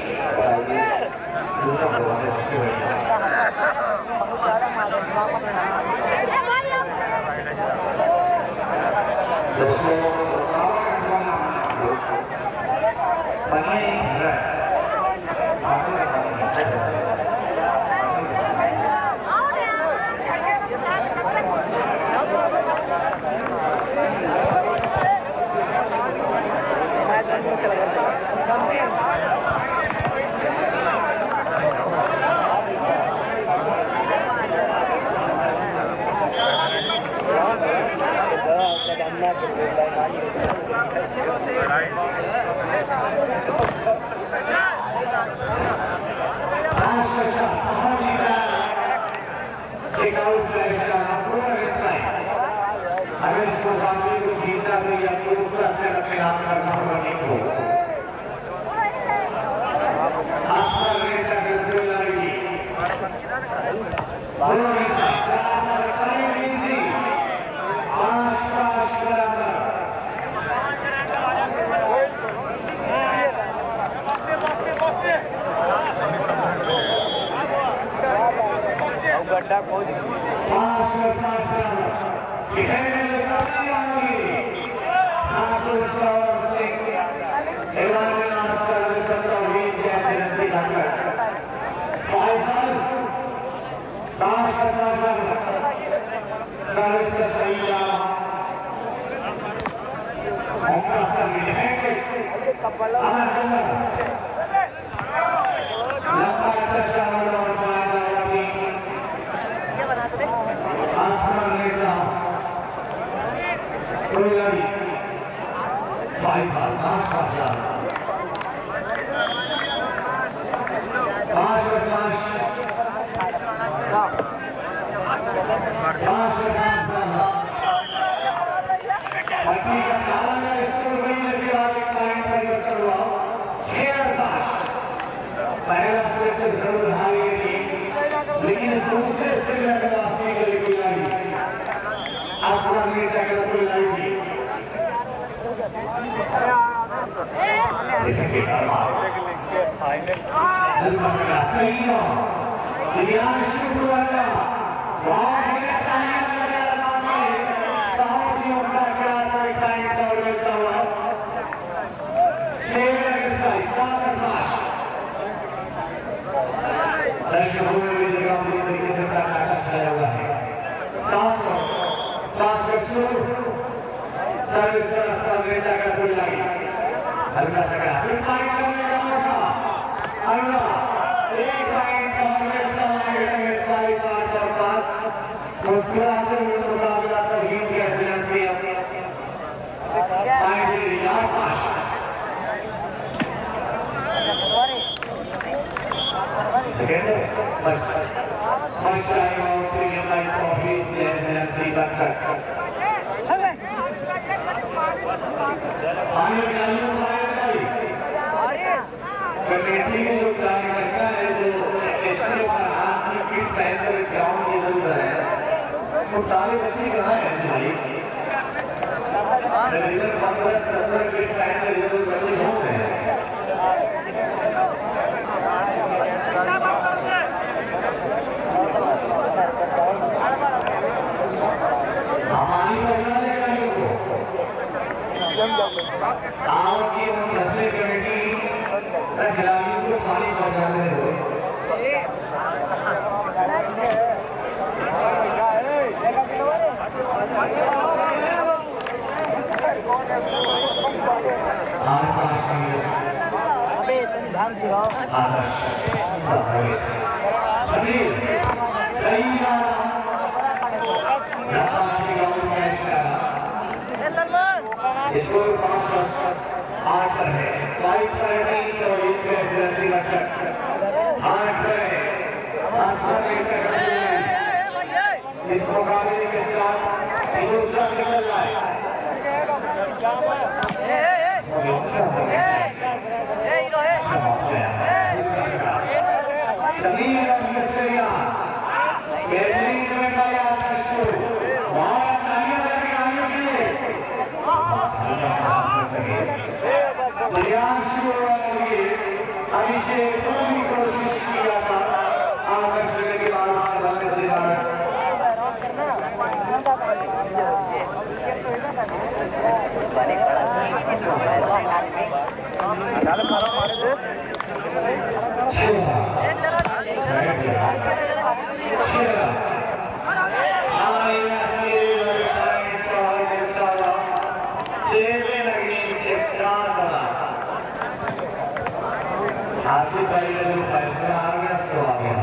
अगर इस मुकाबले को जीतना तो या पूरा से खिलाफ करना होगा नहीं को आसमान में तक कोई लड़ेगी दोनों हिस्से बराबर टाइम इजी 5-5 बराबर गड्ढा खोद 5-5 बराबर दिखाने सामने आएंगे ठाकुर सौर सिंह एवाना सर्विस तौहीद जैसे नसीब हकर फाइनल 5 सर्विस का सही जवाब उनका सर्विस है अमर लंबा तस्वीर और फायदा वाली आसमान लेता कोई लड़ी 5 बार 5 पहला सेट जरूर हारी लेकिन दूसरे से वापसी के लिए कोई लाई आसमान में टक्कर कोई लाई थी सही हो ध्यान शुरू वाला बहुत मेरा टाइम लगा बहुत ही उनका क्या टाइम दौड़ लेता हुआ सेवन के साथ 7-5 दर्शकों में भी जगह पूरी तरीके से नाटक छाया हुआ है 7-5 सर्विस का रास्ता में जाकर कोई लाई हल्का सा गया फिर पॉइंट करने का मौका अल्लाह एक पॉइंट और मिलता है सारी बात और बात मुस्कुराते हुए मुकाबला तौहीद के फिनेंशियल पॉइंट ले लिया 5 second first time out premium line Tauheed के फिनेंशियल बनकर आने वाली कमेटी के जो कार्यकर्ता है जो स्टेशन पर हाथ की किट पहनकर ग्राउंड के इधर उधर है वो सारे बच्चे कहाँ है भाई? तकरीबन 15-17 किट पहनकर इधर उधर बच्चे घूम रहे हैं। हमारी पहचाने का को गाँव की फसलें कमेटी खिलाड़ियों को पानी पहुंचाने हो आदर्श समीर सही इसको 508 पर है 5 पर नहीं तो एक जर्सी का 8 पर है इस मुकाबले के साथ दूसरा से चल रहा है समीर अभिषेक पूरी कोशिश किया था आदर्श के बाद संबंध से हासिल भाई का जो फैसला आ गया सो आ गया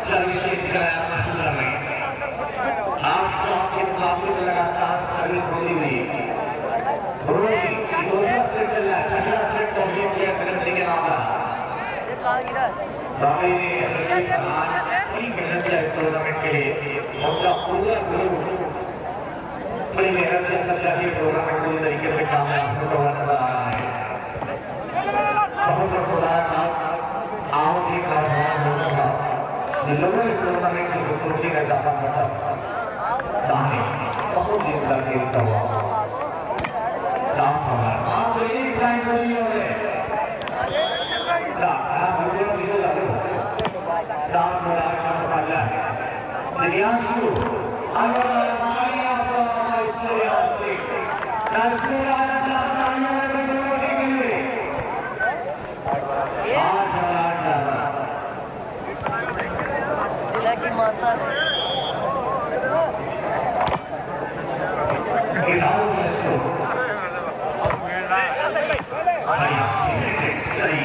सर्विसिंग कराया में 800 के मुकाबले में लगातार सर्विस होती हुई दूसरा सेट चल रहा है पहला सेट तो हो गया सगन सिंह के नाम का बाबा ने सचिन बड़ी मेहनत किया इस टूर्नामेंट के लिए उनका पूरा ग्रुप बड़ी मेहनत के अंदर जाके टूर्नामेंट पूरी तरीके से कामयाब होता हुआ नजर आ रहा है बहुत खुदा था आओ की कामयाब होगा लोगों इस टूर्नामेंट की खूबसूरती का इजाफा करता सामने बहुत जिंदा खेलता हुआ साफ होगा आप एक लाइन बनी हो रहे साफ मुराद का मुकाबला है दिव्यांशु माता सही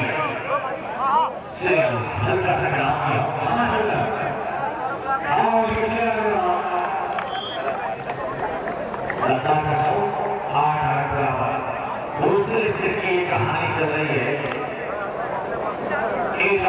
हल्का सा ग्लास किया दूसरे सेट की एक कहानी चल रही है एक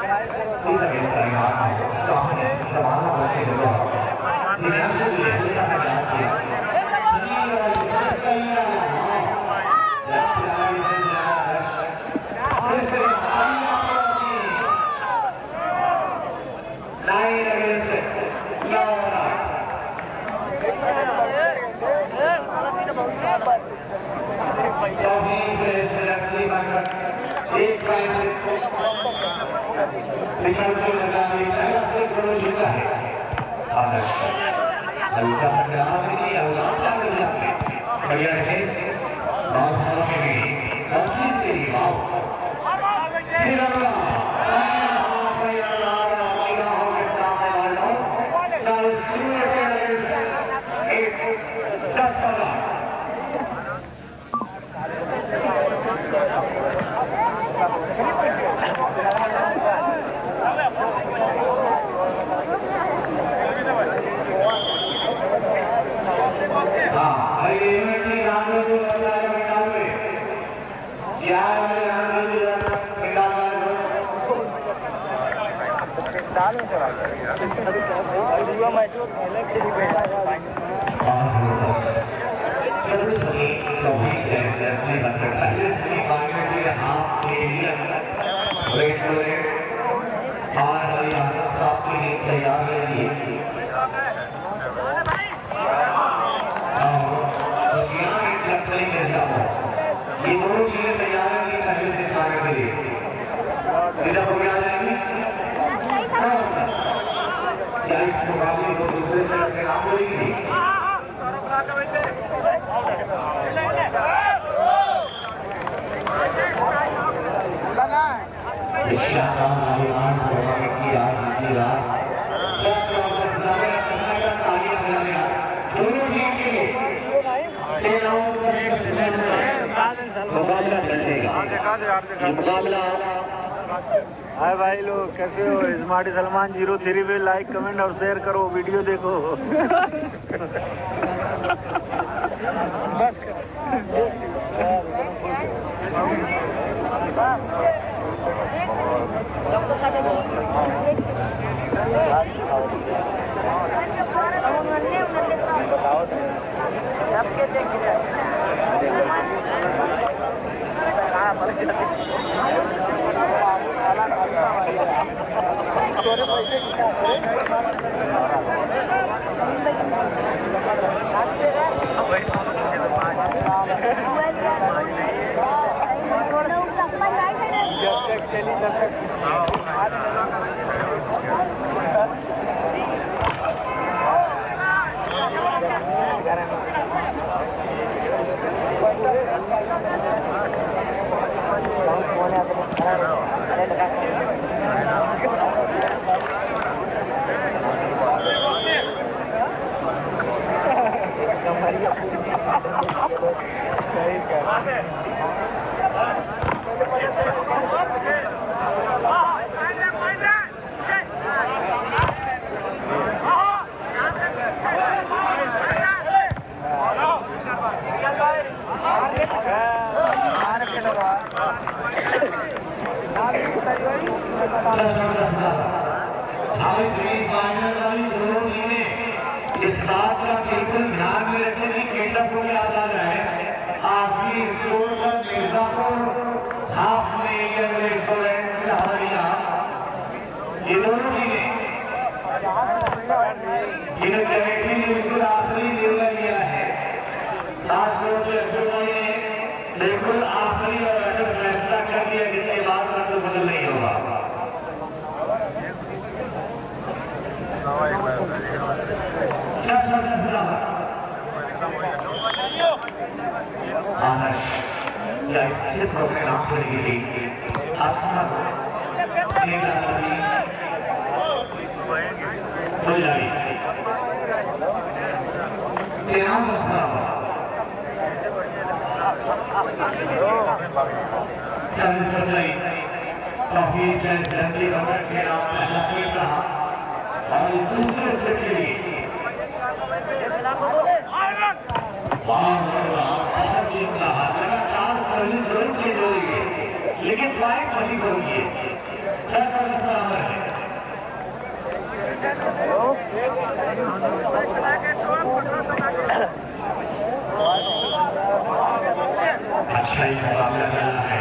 lagi sayang, soalnya semalam mesti dulu. Ini asal dia kita sedang sih. Seni saya, ya dari jelas. Terus lagi. Nine against no. तौहीद सलासी मरकत एक पैसे निकल के लगाने पहला से करो जीता है आदर्श अल्लाह के आमिनी अल्लाह के जाने करियर केस बाबा के भी मस्जिद के लिए बाब फिर अल्लाह निगाहों के सामने वालों कल सूर्य के एक 10 इस मुकाबले को दूसरे से लड़के नाम करेगी मुकाबला लड़ेगा मुकाबला। हाय भाई लोग कैसे हो? स्मार्टी सलमान 03 पे लाइक कमेंट और शेयर करो, वीडियो देखो। सेमीफाइनल वाली दोनों टीमें इस बात का बिल्कुल ध्यान में रखें कि केंद्र को याद आ जाए आखिरी स्कोर पर मिर्जापुर हाफ में इंडियन रेस्टोरेंट लहरिया ये दोनों टीमें जिन्हें कमेटी ने बिल्कुल आखिरी निर्णय लिया है खास तौर पर अक्षय ने बिल्कुल आखिरी और अटक फैसला कर दिया जिसके बाद रद्द बदल नहीं होगा। आदर्श जैसे प्रोग्राम करेगी असमत तेरह दसरा सर्विस सही तौहीद जैसी वक्त के नाम पहला सीट रहा और इस दूसरे सेट के लिए लगातार सर्विस जरूर चेंज होगी लेकिन पॉइंट वही करूंगी 10 और 10 अच्छा ही मुकाबला चल रहा है।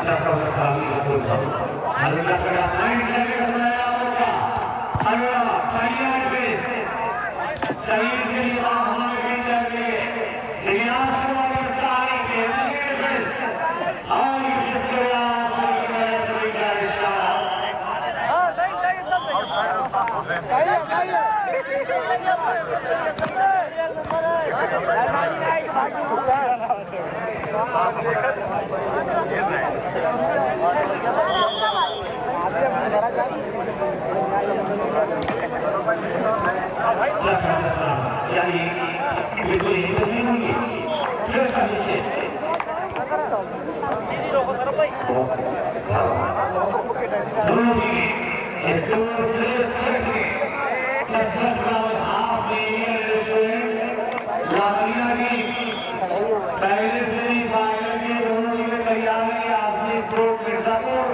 10 ओवर का हल्का सा पॉइंट लगेगा अगला बढ़िया डिफेंस शरीर के लिए आह्वान की जाएगी दिव्यांशु और सारे के और जिसके यानी बिल्कुल नहीं होंगी फिर उसका नीचे दोनों टीमें इस दौर से सके 10-10 राउंड हाफ पहले से ही फाइनल के दोनों टीमें तैयार है कि आजमी स्पोर्ट मिर्जापुर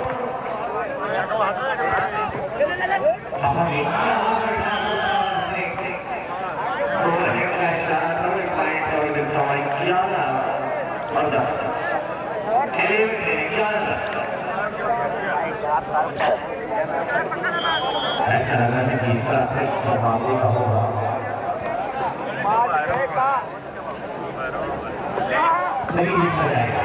और 10 ऐसा लगा कि तीसरा सेट मुकाबले का होगा नहीं देखा जाएगा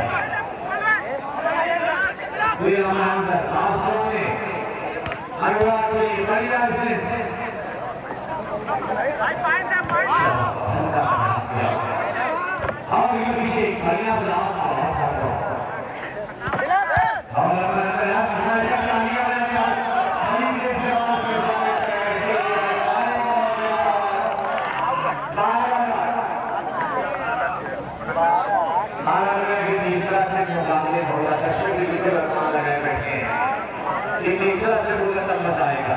और ये अभिषेक बढ़िया तीसरा से मुकाबले होगा दर्शक भी बिल्कुल अनुमान लगाए बैठे हैं ये तीसरा से होगा तब मजा आएगा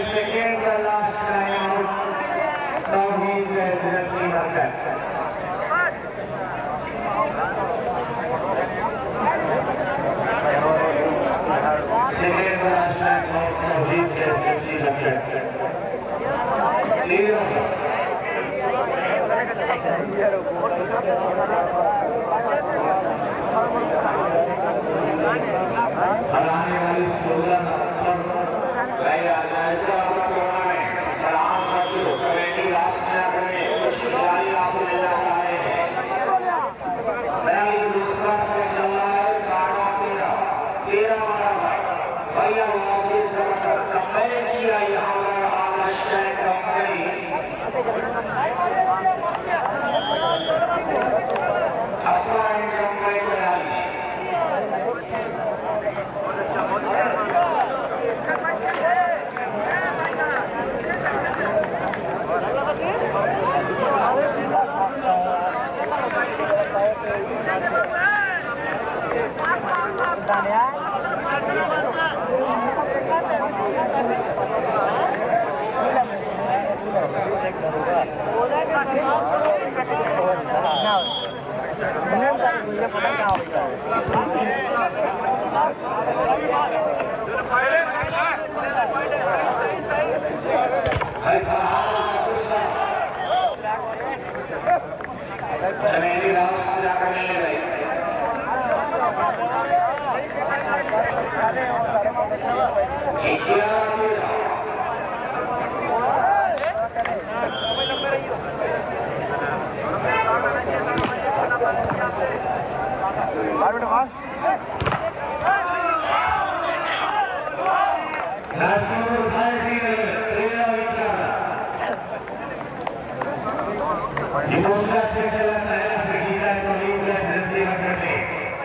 सेकेंड का last time out Tauheed residency worker second का last time out Tauheed residency worker हराने वाली 16 नवंबर दूसरा से चल रहा है 13 बराबर भैया जबरदस्त कंपेयर किया यहाँ पर आदर्श कंपनी असाइन कंपनी बनाई मेरी रात से जाकर मिलने गई दूसरा सेक्शन चलाता है गीता तो लीग प्रेसिडेंसी बनकर ने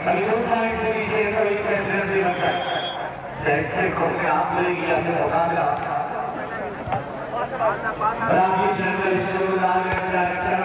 बल्कि पॉइंट से पीछे पर लीग प्रेसिडेंसी बनकर जैसे को आप मिलेगी अपने मुकाबला राजीव चंद्र स्कूल डायरेक्टर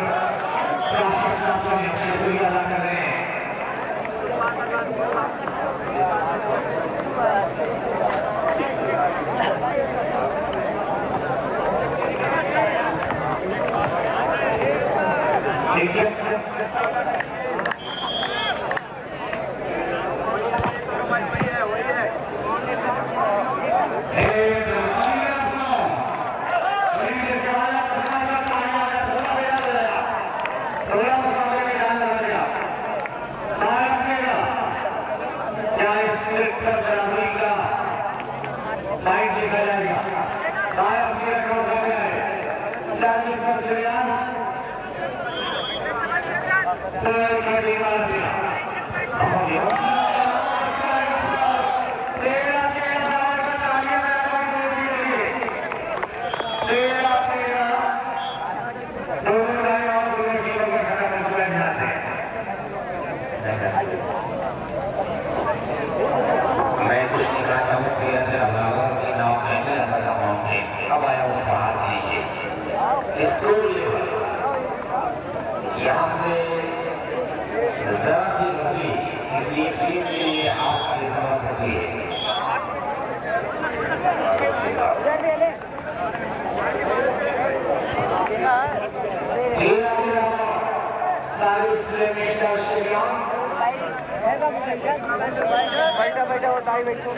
यहाँ से जरा सी गलती किसी टीम के लिए आपकी समझ सकती है। मिस्टर श्रेयांश बैठा बैठा वो टाई बैठो